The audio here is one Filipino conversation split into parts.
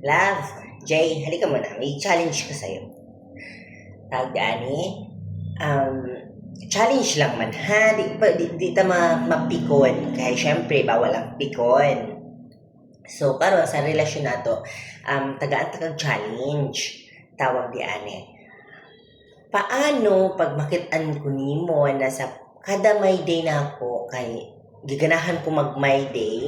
Love, Jay, halika muna. May challenge ko sa'yo. Tagani, challenge lang man, ha? Di ta mapikon. Kaya syempre, bawal ang pikon. So, karon sa relasyon nato, tagaan takag challenge. Tawag di ani. Paano pag makitaan ko nimo na sa kada may day na ako kay giganahan ko mag my day,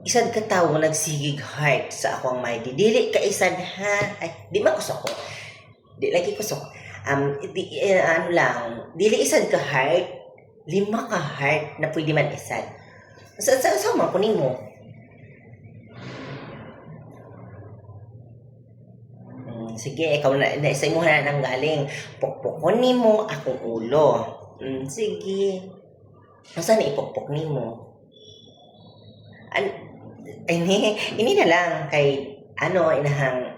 isad ka tawo nagsigig heart sa akong my day. Dili ka isad ha. Ay, di man kusok ko. Di lagi kusok. Dili isad ka heart, 5 ka heart na pwede man isad. Sa man kunin mo. Sige, ikaw na sa imo na nang galing. Pokpokon nimo akong ulo. Sige. Asa na ipokpok nimo? Ini na lang kay inahang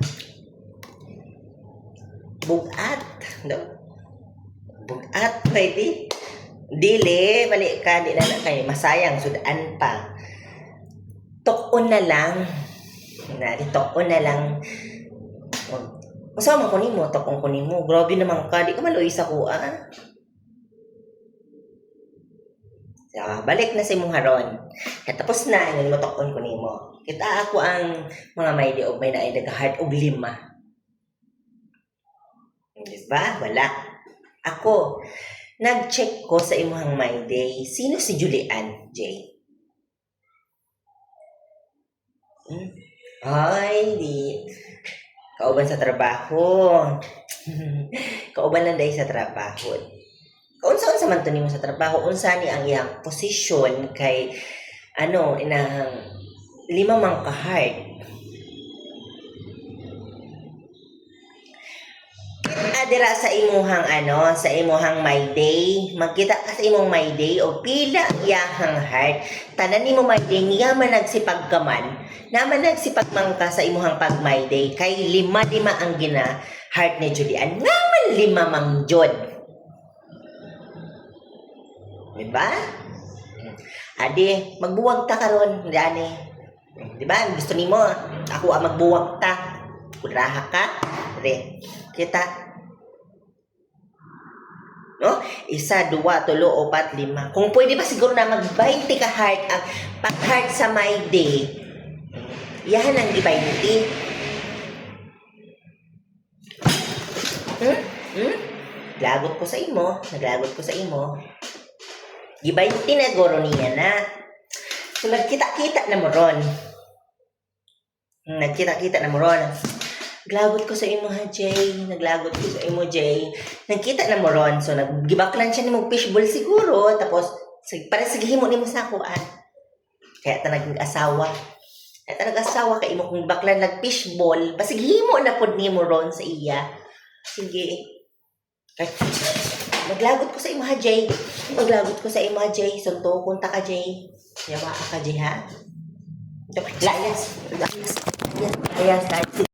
bugat. No? Bugat pwede. Dili, mali ka, di na kay masayang sudan pa. Tokon na lang. Tokon na lang. Masama ko nimo, tokon ko nimo. Grabe naman ka, di ka maluwi sa kuan. Balik na sa imong haron. Tapos na, yung matokon ko nimo. Kita ako ang mga may di og may naay nag-heart og 5. Diba? Wala. Ako, nag-check ko sa imong my day. Sino si Julian, Jay? Ay, di. Kauban sa trabaho. Kauban lang dahil sa trabaho. Unsa man to nimo sa trabaho, unsa ni ang iyang posisyon kay inahang 5 man ka heart. Dira sa imuhang my day, magkita ka sa imong my day o pila iyahang heart. Tanan nimo my day niya man nagsipag ka man, naman nagsipag man ka sa imuhang pag my day kay 5 ang gina heart ni Julian. Naman 5 mang jod. Diba? Adi, magbuwag ta karon, dani. Diba? Gusto nimo ako magbuwag ta. Kudraha ka. Dire. Kita. No? 1, 2, 3, 4, 5. Kung pwede pa siguro na mag-20 ka heart ang pag-heart sa my day. Yan ang i-20. Naglagot ko sa imo. Gibayti na goro niya na. So, nagkita-kita na mo ron. Naglagot ko sa imo ha, Jay. Nagkita na mo ron. So, naggibaklan siya ni mong fishball siguro. Tapos, para sigihimo ni mo sa kuan. Kaya ta nag-asawa. Kaya imo kung baklan nag-fishball. Pasigihimo na pod ni mo ron sa iya. Sige. Maglagot ko sa imo ha, Jay. Sunto, kunta ka, Jay. Yawa ka, Jay, ha? Layas.